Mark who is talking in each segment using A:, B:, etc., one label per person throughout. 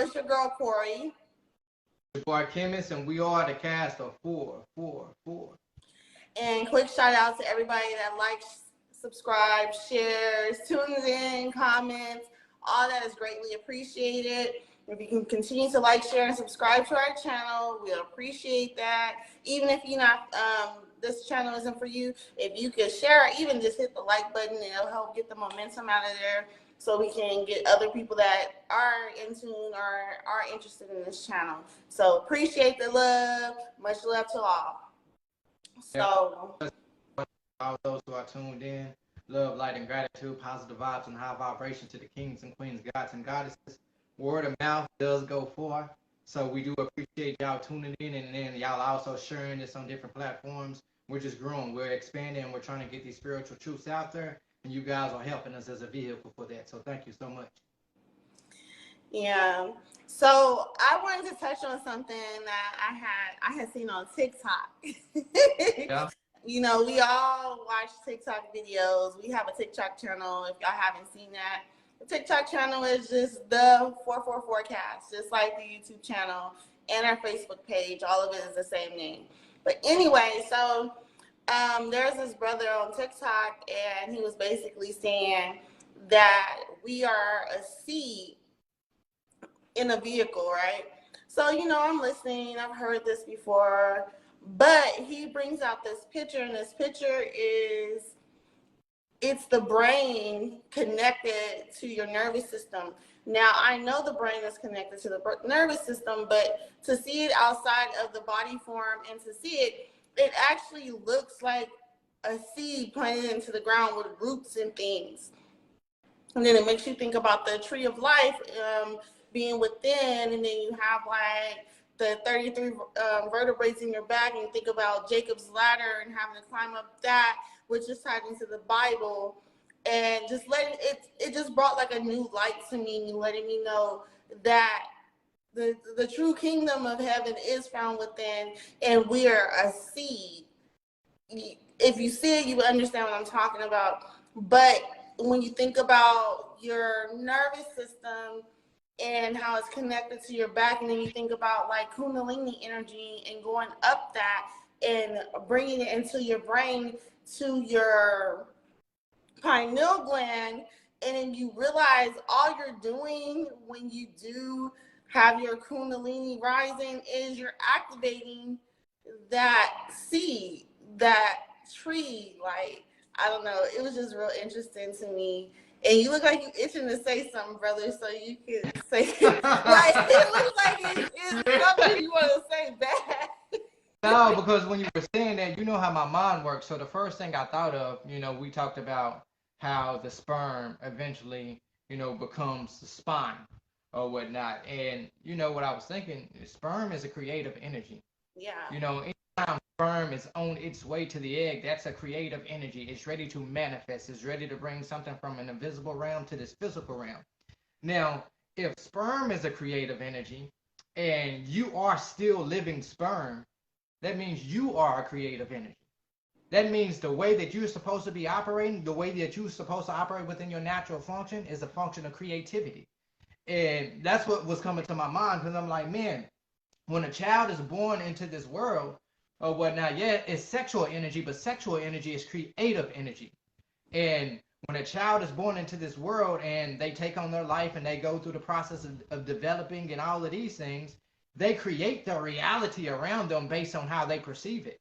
A: it's your girl, Cori.
B: Your boy Kimmis, and we are the cast of 444.
A: And quick shout out to everybody that likes, subscribes, shares, tunes in, comments. All that is greatly appreciated. If you can continue to like, share, and subscribe to our channel, we'll appreciate that. Even if you're not, this channel isn't for you, if you could share, even just hit the like button, it'll help get the momentum out of there so we can get other people that are in tune or are interested in this channel. So appreciate the love. Much love to all. So,
B: all those who are tuned in, love, light, and gratitude, positive vibes, and high vibration to the kings and queens, gods and goddesses. Word of mouth does go far, so we do appreciate y'all tuning in, and then y'all also sharing this on different platforms. We're just growing, we're expanding, and we're trying to get these spiritual truths out there, and you guys are helping us as a vehicle for that. So thank you so much.
A: yeah. So I wanted to touch on something that I had seen on TikTok.
B: Yeah.
A: You know, we all watch TikTok videos. We have a TikTok channel. If y'all haven't seen that, the TikTok channel is just the 444 cast, just like the YouTube channel and our Facebook page. All of it is the same name. But anyway, so there's this brother on TikTok, and he was basically saying that we are a seed in a vehicle, right? So, you know, I'm listening. I've heard this before. But he brings out this picture, and this picture is, it's the brain connected to your nervous system. Now, I know the brain is connected to the nervous system, but to see it outside of the body form and to see it, it actually looks like a seed planted into the ground with roots and things. And then it makes you think about the tree of life being within, and then you have like the 33 vertebrae in your back, and you think about Jacob's ladder and having to climb up that, which is tied into the Bible, and just letting it just brought like a new light to me, letting me know that the true kingdom of heaven is found within, and we are a seed. If you see it, you will understand what I'm talking about. But when you think about your nervous system and how it's connected to your back, and then you think about like Kundalini energy and going up that and bringing it into your brain to your pineal gland, and then you realize all you're doing when you do have your Kundalini rising is you're activating that seed, that tree. Like, I don't know, it was just real interesting to me. And you look like you itching to say something, brother, so you can say, like, it looks like it's something you want to say back.
B: No, because when you were saying that, you know how my mind works. So the first thing I thought of, you know, we talked about how the sperm eventually, you know, becomes the spine or whatnot. And you know what I was thinking, sperm is a creative energy.
A: Yeah.
B: You know, anytime sperm is on its way to the egg, that's a creative energy. It's ready to manifest. It's ready to bring something from an invisible realm to this physical realm. Now, if sperm is a creative energy and you are still living sperm, that means you are a creative energy. That means the way that you're supposed to be operating, the way that you're supposed to operate within your natural function is a function of creativity. And that's what was coming to my mind, because I'm like, man, when a child is born into this world or whatnot, yeah, it's sexual energy, but sexual energy is creative energy. And when a child is born into this world and they take on their life and they go through the process of developing and all of these things, they create their reality around them based on how they perceive it.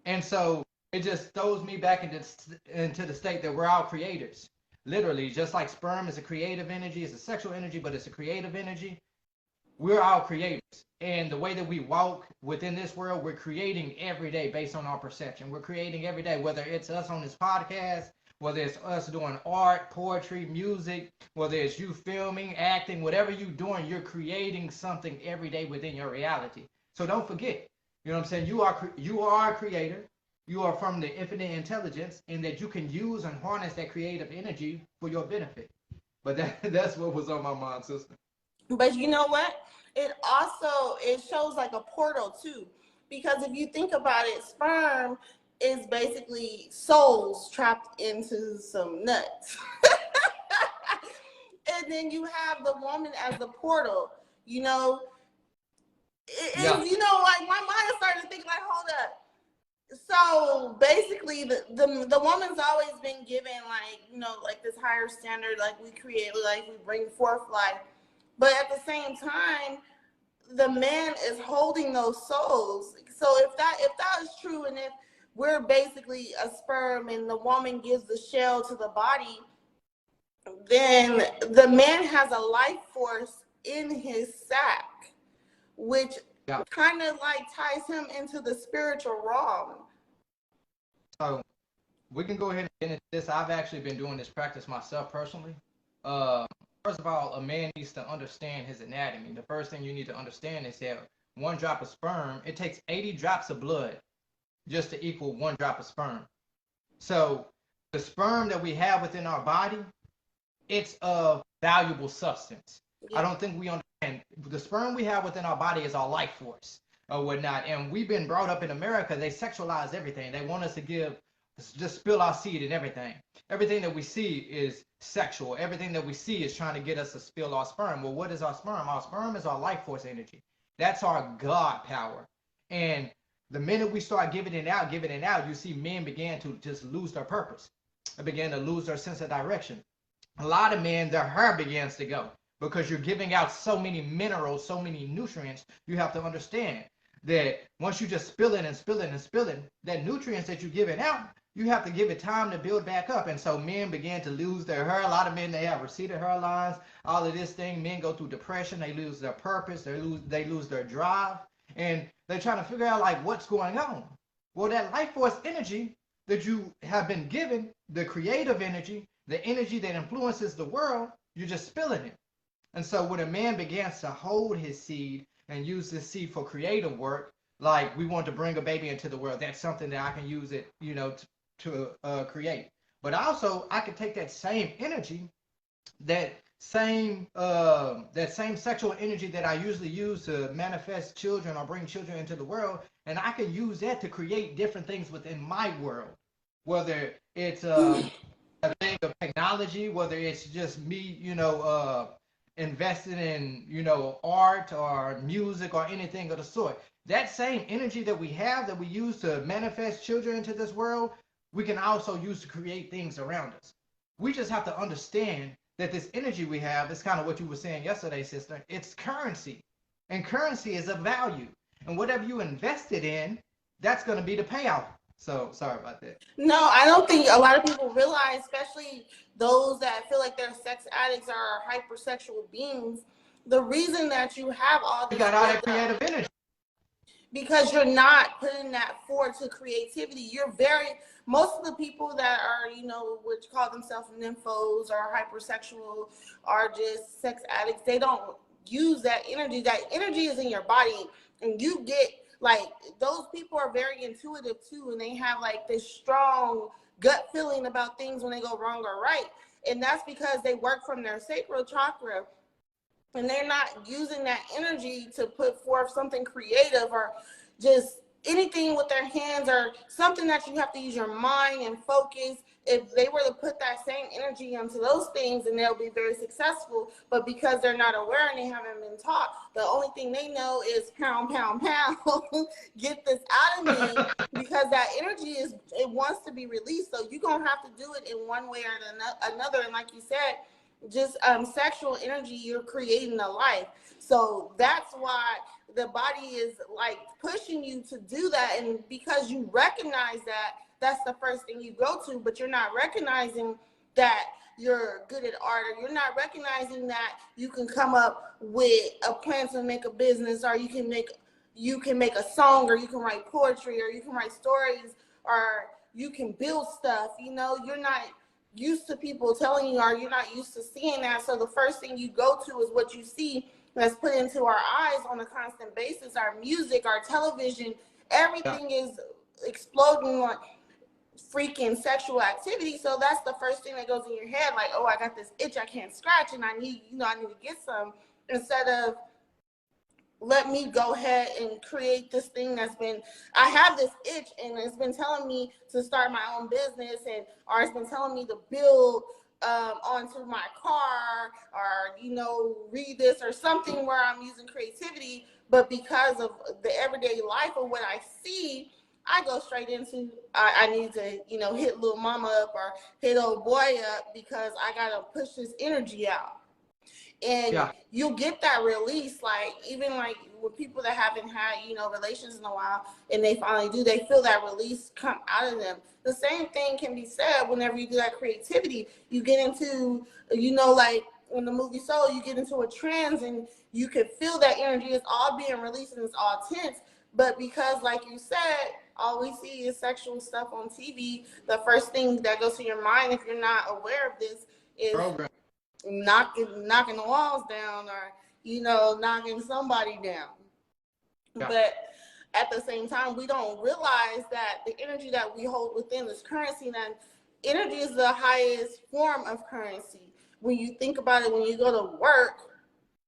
B: And so it just throws me back into the state that we're all creators. Literally, just like sperm is a creative energy, it's a sexual energy, but it's a creative energy. We're all creators. And the way that we walk within this world, we're creating every day based on our perception. We're creating every day, whether it's us on this podcast, whether it's us doing art, poetry, music, whether it's you filming, acting, whatever you're doing, you're creating something every day within your reality. So don't forget, you know what I'm saying? You are a creator. You are from the infinite intelligence, and that you can use and harness that creative energy for your benefit. But that's what was on my mind, sister.
A: But you know what? It shows like a portal too. Because if you think about it, sperm is basically souls trapped into some nuts. And then you have the woman as the portal. You know,
B: Yeah.
A: you know, like my mind started to think like, hold up. So basically, the woman's always been given like, you know, like this higher standard, like we create, like we bring forth life, but at the same time, the man is holding those souls. So if that is true, and if we're basically a sperm and the woman gives the shell to the body, then the man has a life force in his sac, which
B: Yeah.
A: kind of like ties him into the spiritual realm.
B: So we can go ahead and get into this. I've actually been doing this practice myself personally. Uh, First of all, a man needs to understand his anatomy. The first thing you need to understand is that one drop of sperm, it takes 80 drops of blood just to equal one drop of sperm. So the sperm that we have within our body, it's a valuable substance. I
A: Yeah.
B: don't think we understand. The sperm we have within our body is our life force or whatnot. And we've been brought up in America, they sexualize everything. They want us to just spill our seed and everything. Everything that we see is sexual. Everything that we see is trying to get us to spill our sperm. Well, what is our sperm? Our sperm is our life force energy. That's our God power. And the minute we start giving it out, you see men began to just lose their purpose. They began to lose their sense of direction. A lot of men, their hair begins to go because you're giving out so many minerals, so many nutrients. You have to understand that once you just spill it and spill it and spill it, that nutrients that you're giving out, you have to give it time to build back up. And so men begin to lose their hair. A lot of men, they have receded hairlines, all of this thing. Men go through depression. They lose their purpose. They lose their drive. And they're trying to figure out like what's going on. Well, that life force energy that you have been given, the creative energy, the energy that influences the world, you're just spilling it. And so when a man begins to hold his seed and use this seed for creative work, like we want to bring a baby into the world, that's something that I can use it, you know, to create. But also I could take that same energy, that same sexual energy that I usually use to manifest children or bring children into the world, and I can use that to create different things within my world, whether it's a thing of technology, whether it's just me, you know, investing in, you know, art or music or anything of the sort. That same energy that we have, that we use to manifest children into this world, we can also use to create things around us. We just have to understand that this energy we have is kind of what you were saying yesterday, sister. It's currency. And currency is a value. And whatever you invested in, that's going to be the payout. So sorry about that.
A: No, I don't think a lot of people realize, especially those that feel like they're sex addicts or hypersexual beings, the reason that you have all
B: You
A: this
B: got all that
A: buildup,
B: creative energy.
A: because you're not putting that forward to creativity. You're very, most of the people that are, you know, which call themselves nymphos or hypersexual or just sex addicts, they don't use that energy. That energy is in your body, and you get like, those people are very intuitive too, and they have like this strong gut feeling about things when they go wrong or right. And that's because they work from their sacral chakra, and they're not using that energy to put forth something creative or just anything with their hands, or something that you have to use your mind and focus. If they were to put that same energy into those things, then they'll be very successful. But because they're not aware and they haven't been taught, the only thing they know is pound, pound, pound, get this out of me, because that energy it wants to be released. So you're going to have to do it in one way or another. And like you said, just sexual energy, you're creating a life. So that's why the body is like pushing you to do that. And because you recognize that, that's the first thing you go to. But you're not recognizing that you're good at art, or you're not recognizing that you can come up with a plan to make a business, or you can make a song, or you can write poetry, or you can write stories, or you can build stuff. You know, you're not used to people telling you, or you're not used to seeing that. So the first thing you go to is what you see that's put into our eyes on a constant basis. Our music, our television, everything is exploding like freaking sexual activity. So that's the first thing that goes in your head, like, oh, I got this itch I can't scratch, and I need to get some, instead of let me go ahead and create this thing I have this itch, and it's been telling me to start my own business, or it's been telling me to build onto my car, or read this or something where I'm using creativity. But because of the everyday life of what I see, I go straight into I need to hit little mama up or hit old boy up, because I gotta push this energy out. And
B: Yeah.
A: you'll get that release, like even like with people that haven't had relations in a while, and they finally do, they feel that release come out of them. The same thing can be said whenever you do that creativity. You get into like in the movie Soul, you get into a trance and you can feel that energy. It's all being released and it's all tense. But because, like you said, all we see is sexual stuff on TV, the first thing that goes to your mind, if you're not aware of this, is
B: Program.
A: knocking the walls down, or knocking somebody down.
B: Yeah.
A: But at the same time, we don't realize that the energy that we hold within is currency, and energy is the highest form of currency. When you think about it, when you go to work,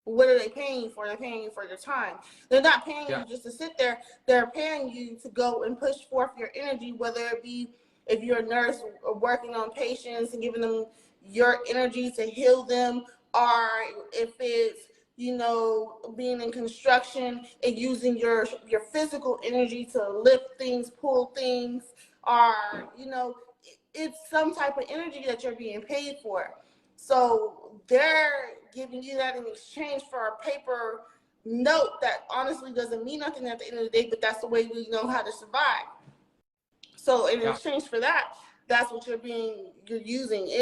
A: what are they paying you for? They're paying you for your time. They're not paying you just to sit there. They're paying you to go and push forth your energy, whether it be if you're a nurse working on patients and giving them your energy to heal them, or if it's being in construction and using your physical energy to lift things, pull things, or it's some type of energy that you're being paid for. So they're giving you that in exchange for a paper note that honestly doesn't mean nothing at the end of the day, but that's the way we know how to survive. So in exchange for that, that's what you're using.